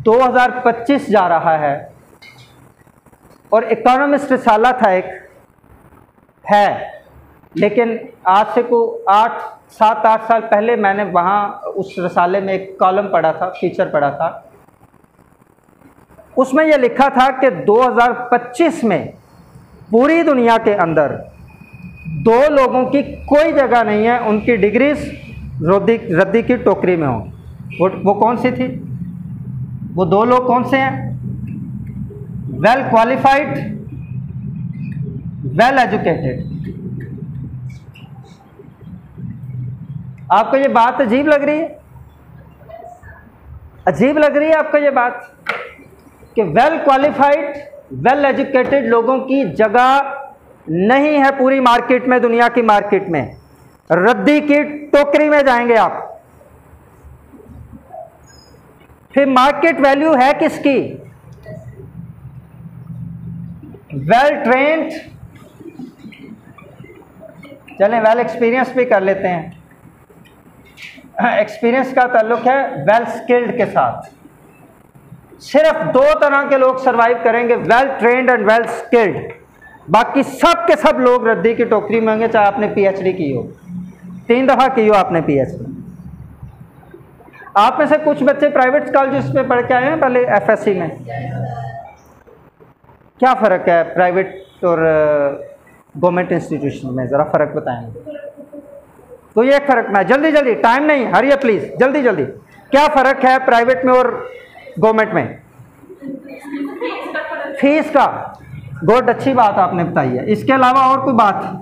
2025 जा रहा है और इकोनॉमिस्ट रिसाला था एक है, लेकिन आज से को 7-8 साल पहले मैंने वहाँ उस रसाले में एक कॉलम पढ़ा था, फीचर पढ़ा था। उसमें यह लिखा था कि 2025 में पूरी दुनिया के अंदर 2 लोगों की कोई जगह नहीं है, उनकी डिग्रीज रद्दी की टोकरी में होंगी। वो कौन सी थी? वो 2 लोग कौन से हैं? Well qualified, well educated. आपको ये बात अजीब लग रही है? अजीब लग रही है आपको ये बात कि वेल क्वालिफाइड, वेल एजुकेटेड लोगों की जगह नहीं है पूरी मार्केट में, दुनिया की मार्केट में। रद्दी की टोकरी में जाएंगे आप। फिर मार्केट वैल्यू है किसकी? वेल ट्रेन्ड, चलें वेल एक्सपीरियंस भी कर लेते हैं। एक्सपीरियंस का ताल्लुक है वेल स्किल्ड के साथ। सिर्फ 2 तरह के लोग सरवाइव करेंगे, well trained and well skilled. बाकी सब के सब लोग रद्दी की टोकरी में होंगे, चाहे आपने पीएचडी की हो, 3 दफ़ा की हो आपने पीएचडी। आप में से कुछ बच्चे प्राइवेट कॉलेज में पढ़ के आए हैं पहले एफएससी में। क्या फ़र्क है प्राइवेट और गवर्नमेंट इंस्टीट्यूशन में? ज़रा फ़र्क बताएंगे तो। ये फ़र्क ना, जल्दी जल्दी, टाइम नहीं, हरिए प्लीज़, जल्दी जल्दी। क्या फ़र्क है प्राइवेट में और गवर्नमेंट में? फीस का। गुड, अच्छी बात आपने बताई है। इसके अलावा और कोई बात?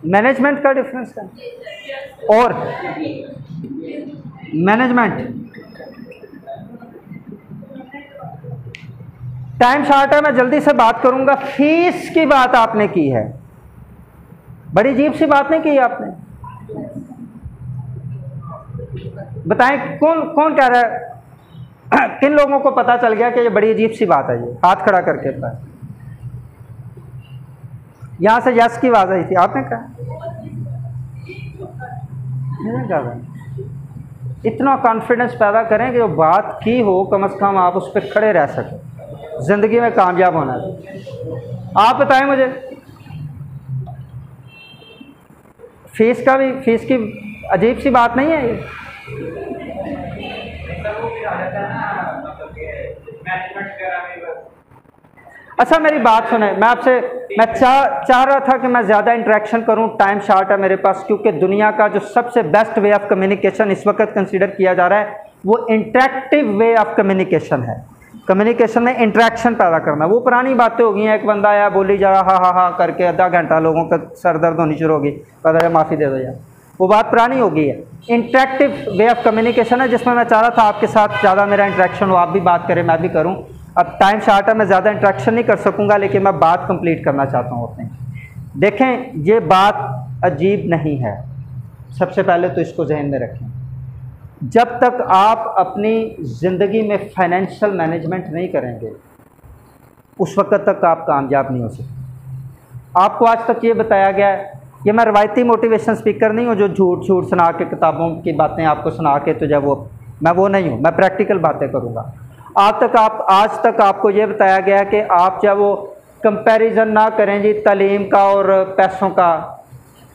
मैनेजमेंट का डिफरेंस है और मैनेजमेंट टाइम शॉर्ट है, मैं जल्दी से बात करूंगा। फीस की बात आपने की है, बड़ी अजीब सी बात नहीं की आपने। बताएं कौन कौन कह रहा है? किन लोगों को पता चल गया कि ये बड़ी अजीब सी बात है? ये हाथ खड़ा करके बताएं। यहां से यस की आवाज आई थी, आपने कहा? इतना कॉन्फिडेंस पैदा करें कि जो बात की हो कम से कम आप उस पर खड़े रह सकें, जिंदगी में कामयाब होना है। आप बताएं मुझे, फीस का भी, फीस की अजीब सी बात नहीं है ये? अच्छा मेरी बात सुने, मैं आपसे मैं चाह रहा था कि मैं ज़्यादा इंटरेक्शन करूं, टाइम शॉर्ट है मेरे पास, क्योंकि दुनिया का जो सबसे बेस्ट वे ऑफ कम्युनिकेशन इस वक्त कंसीडर किया जा रहा है वो इंटरेक्टिव वे ऑफ कम्युनिकेशन है। कम्युनिकेशन में इंटरेक्शन पैदा करना। वो पुरानी बातें हो गई हैं, एक बंदा आया बोली जा रहा हा करके आधा घंटा लोगों का सर दर्द होनी शुरू होगी, पता है माफ़ी दे दो यार, वो बात पुरानी हो गई है। इंटरेक्टिव वे ऑफ कम्युनिकेशन है जिसमें मैं चाह रहा था आपके साथ ज़्यादा मेरा इंटरेक्शन हो, आप भी बात करें मैं भी करूँ। अब टाइम शॉर्ट है, मैं ज़्यादा इंटरेक्शन नहीं कर सकूँगा, लेकिन मैं बात कंप्लीट करना चाहता हूँ अपनी। देखें ये बात अजीब नहीं है, सबसे पहले तो इसको जहन में रखें। जब तक आप अपनी ज़िंदगी में फाइनेंशियल मैनेजमेंट नहीं करेंगे उस वक्त तक आप कामयाब नहीं हो सकते। आपको आज तक ये बताया गया है, ये मैं रवायती मोटिवेशन स्पीकर नहीं हूँ जो झूठ सुना के किताबों की बातें आपको सुना के तो जब मैं वो नहीं हूँ, मैं प्रैक्टिकल बातें करूँगा। आज तक आपको ये बताया गया कि आप जब वो कंपैरिजन ना करें जी तालीम का और पैसों का।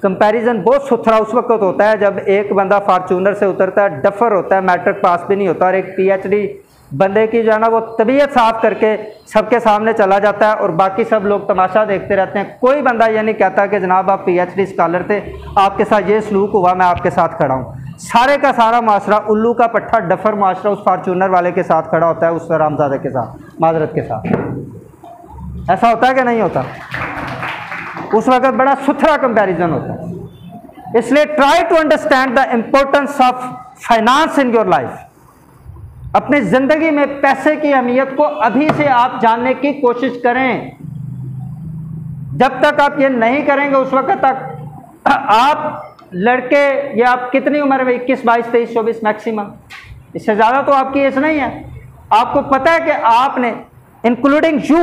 कंपैरिजन बहुत सुथरा उस वक्त होता है जब एक बंदा फार्चूनर से उतरता है, डफर होता है, मैट्रिक पास भी नहीं होता, और एक पीएचडी बंदे की जो है ना वो तबीयत साफ करके सबके सामने चला जाता है और बाकी सब लोग तमाशा देखते रहते हैं। कोई बंदा ये नहीं कहता कि जनाब आप पीएचडी स्कॉलर थे, आपके साथ ये सलूक हुआ, मैं आपके साथ खड़ा हूँ। सारे का सारा माशरा उल्लू का पट्टा डफर माशरा उस फार्चूनर वाले के साथ खड़ा होता है, उस रामजादे के साथ, माजरत के साथ। ऐसा होता है कि नहीं होता? उस वक्त बड़ा सुथरा कंपैरिजन होता है। इसलिए try to understand the importance of finance in your life. अपनी ज़िंदगी में पैसे की अहमियत को अभी से आप जानने की कोशिश करें। जब तक आप ये नहीं करेंगे उस वक्त तक आप लड़के, या आप कितनी उम्र में, 21, 22, 23, 24 मैक्सिमम, इससे ज़्यादा तो आपकी एज नहीं है। आपको पता है कि आपने, इंक्लूडिंग यू,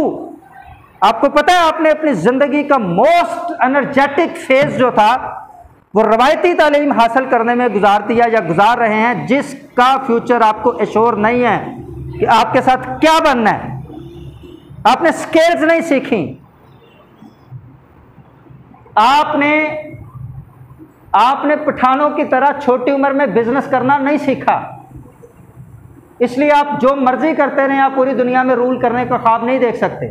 आपको पता है आपने अपनी ज़िंदगी का मोस्ट एनर्जेटिक फेज जो था वो रवायती तालीम हासिल करने में गुजार दिया या गुजार रहे हैं, जिसका फ्यूचर आपको एश्योर नहीं है कि आपके साथ क्या बनना है। आपने स्किल्स नहीं सीखी, आपने पठानों की तरह छोटी उम्र में बिजनेस करना नहीं सीखा, इसलिए आप जो मर्जी करते रहे, आप पूरी दुनिया में रूल करने का ख्वाब नहीं देख सकते,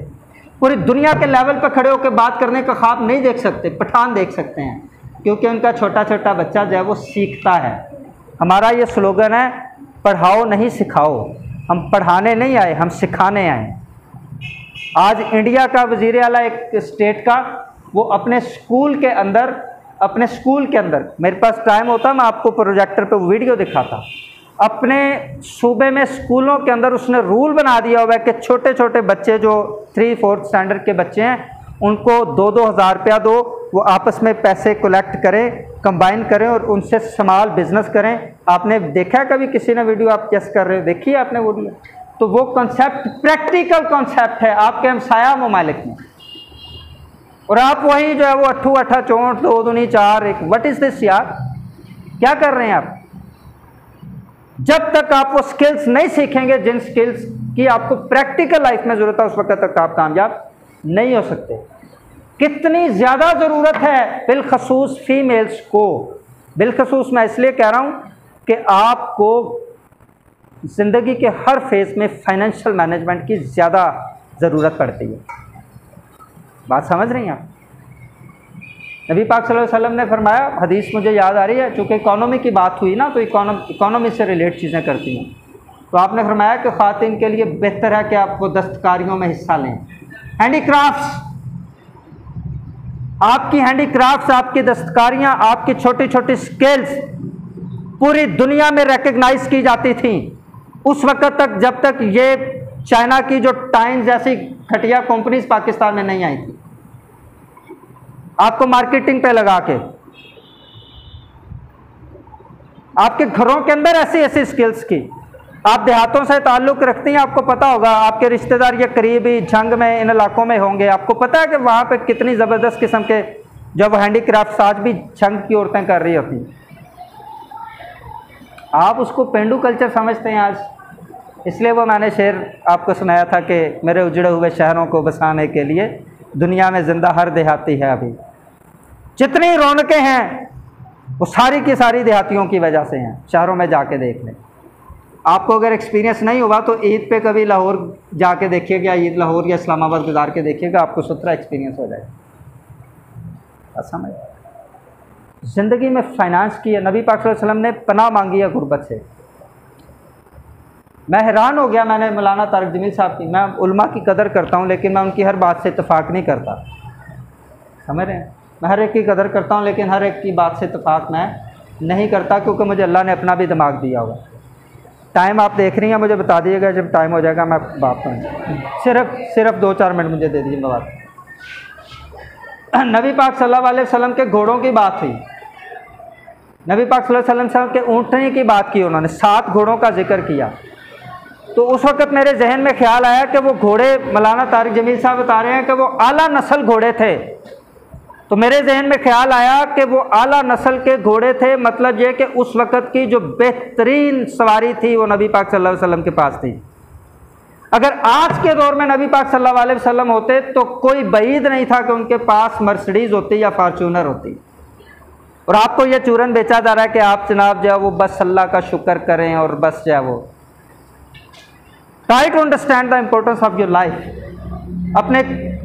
पूरी दुनिया के लेवल पर खड़े होकर बात करने का ख्वाब नहीं देख सकते। पठान देख सकते हैं क्योंकि उनका छोटा छोटा बच्चा जो है वो सीखता है। हमारा ये स्लोगन है, पढ़ाओ नहीं सिखाओ। हम पढ़ाने नहीं आए, हम सिखाने आए। आज इंडिया का वज़ीर आला एक स्टेट का, वो अपने स्कूल के अंदर मेरे पास टाइम होता मैं आपको प्रोजेक्टर पे वीडियो दिखाता, अपने सूबे में स्कूलों के अंदर उसने रूल बना दिया हुआ है कि छोटे छोटे बच्चे जो 3-4 स्टैंडर्ड के बच्चे हैं उनको 2-2 हज़ार रुपया दो, वो आपस में पैसे कलेक्ट करें, कंबाइन करें और उनसे स्मॉल बिजनेस करें। आपने देखा कभी किसी ने वीडियो, आप कैसे कर रहे हो, देखिए आपने वीडियो। तो वो कॉन्सेप्ट प्रैक्टिकल कॉन्सेप्ट है आपके हमसाया ममालिक में, और आप वही जो है वो 8 8 64 2 दूनी 4 1, व्हाट इज दिस यार, क्या कर रहे हैं आप? जब तक आप वो स्किल्स नहीं सीखेंगे जिन स्किल्स की आपको प्रैक्टिकल लाइफ में जरूरत है, उस वक्त तक आप कामयाब नहीं हो सकते। कितनी ज़्यादा ज़रूरत है बिलखसूस फीमेल्स को, बिलखसूस मैं इसलिए कह रहा हूँ कि आपको ज़िंदगी के हर फेज़ में फाइनेंशियल मैनेजमेंट की ज़्यादा ज़रूरत पड़ती है। बात समझ रही हैं आप? नबी पाक सल्लल्लाहु अलैहि वसल्लम ने फरमाया, हदीस मुझे याद आ रही है, चूँकि इकॉनमी की बात हुई ना, तो इकॉनमी से रिलेट चीज़ें करती हैं, तो आपने फरमाया कि ख़वातीन के लिए बेहतर है कि आप वो दस्तकारियों में हिस्सा लें। हैंडीक्राफ्ट्स, आपकी हैंडीक्राफ्ट्स, आपकी दस्तकारियाँ, आपकी छोटी छोटी स्किल्स पूरी दुनिया में रिकग्नाइज की जाती थी उस वक़्त तक जब तक ये चाइना की जो टाइम्स जैसी घटिया कंपनीज पाकिस्तान में नहीं आई थी। आपको मार्केटिंग पे लगा के आपके घरों के अंदर ऐसी ऐसी स्किल्स की, आप देहातों से ताल्लुक़ रखती हैं, आपको पता होगा, आपके रिश्तेदार या करीबी झंग में इन इलाकों में होंगे, आपको पता है कि वहाँ पे कितनी ज़बरदस्त किस्म के जब हैंडीक्राफ्ट आज भी झंग की औरतें कर रही होती हैं। आप उसको पेंडू कल्चर समझते हैं आज, इसलिए वो मैंने शेर आपको सुनाया था कि मेरे उजड़े हुए शहरों को बसाने के लिए दुनिया में ज़िंदा हर देहाती है। अभी जितनी रौनकें हैं वो सारी की सारी देहातियों की वजह से हैं। शहरों में जाके देख लें। आपको अगर एक्सपीरियंस नहीं हुआ तो ईद पे कभी लाहौर जाके देखिएगा, ईद लाहौर या इस्लामाबाद गुजार के देखिएगा, आपको सुथरा एक्सपीरियंस हो जाएगा। समझ ज़िंदगी में फाइनेंस की है। नबी पाक सल्लल्लाहु अलैहि वसल्लम ने पनाह मांगी है गुर्बत से। मैं हैरान हो गया, मैंने मौलाना तारिक जमील साहब की, मैं उलमा की कदर करता हूँ लेकिन मैं उनकी हर बात से इत्तेफाक नहीं करता, समझ रहे हैं? मैं हर एक की कदर करता हूँ लेकिन हर एक की बात से इत्तेफाक मैं नहीं करता, क्योंकि मुझे अल्लाह ने अपना भी दिमाग दिया होगा। टाइम आप देख रही हैं, मुझे बता दीजिएगा जब टाइम हो जाएगा मैं बात करूँ। सिर्फ 2-4 मिनट मुझे दे दीजिए बात। नबी पाक सल्लल्लाहु अलैहि वसल्लम के घोड़ों की बात हुई, नबी पाक सल्लल्लाहु अलैहि वसल्लम के ऊँटनी की बात की, उन्होंने 7 घोड़ों का जिक्र किया। तो उस वक़्त मेरे जहन में ख्याल आया कि वो घोड़े, मौलाना तारिक जमील साहब बता रहे हैं कि वो आला नस्ल घोड़े थे, तो मेरे जहन में ख्याल आया कि वो आला नस्ल के घोड़े थे, मतलब ये कि उस वक़्त की जो बेहतरीन सवारी थी वो नबी पाक सल्लल्लाहु अलैहि वसल्लम के पास थी। अगर आज के दौर में नबी पाक सल्लल्लाहु अलैहि वसल्लम होते तो कोई बईद नहीं था कि उनके पास मर्सिडीज़ होती या फार्चूनर होती। और आपको ये चूरन बेचा जा रहा है कि आप जनाब जो है वो बस अल्लाह का शुक्र करें और बस जो है वो try to understand the importance of your life. अपने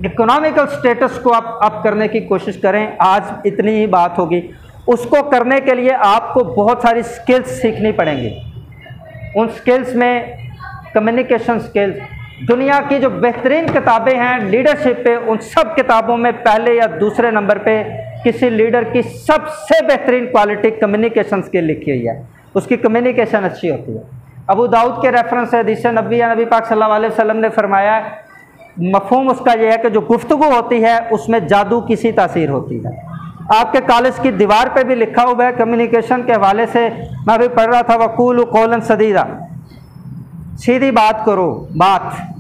इकोनॉमिकल स्टेटस को आप अप करने की कोशिश करें। आज इतनी ही बात होगी, उसको करने के लिए आपको बहुत सारी स्किल्स सीखनी पड़ेंगी। उन स्किल्स में कम्युनिकेशन स्किल्स, दुनिया की जो बेहतरीन किताबें हैं लीडरशिप पे, उन सब किताबों में पहले या दूसरे नंबर पे किसी लीडर की सबसे बेहतरीन क्वालिटी कम्युनिकेशन स्किल लिखी हुई है। उसकी कम्युनिकेशन अच्छी होती है। अबू दाऊद के रेफरेंस से हदीस नबी या नबी पाक सल्लल्लाहु अलैहि वसल्लम ने फरमाया, मफहूम उसका यह है कि जो गुफ्तगू होती है उसमें जादू की सी तासीर होती है। आपके कॉलेज की दीवार पे भी लिखा हुआ है कम्युनिकेशन के हवाले से, मैं भी पढ़ रहा था, वक़ूलु कौलन सदीदा, सीधी बात करो, बात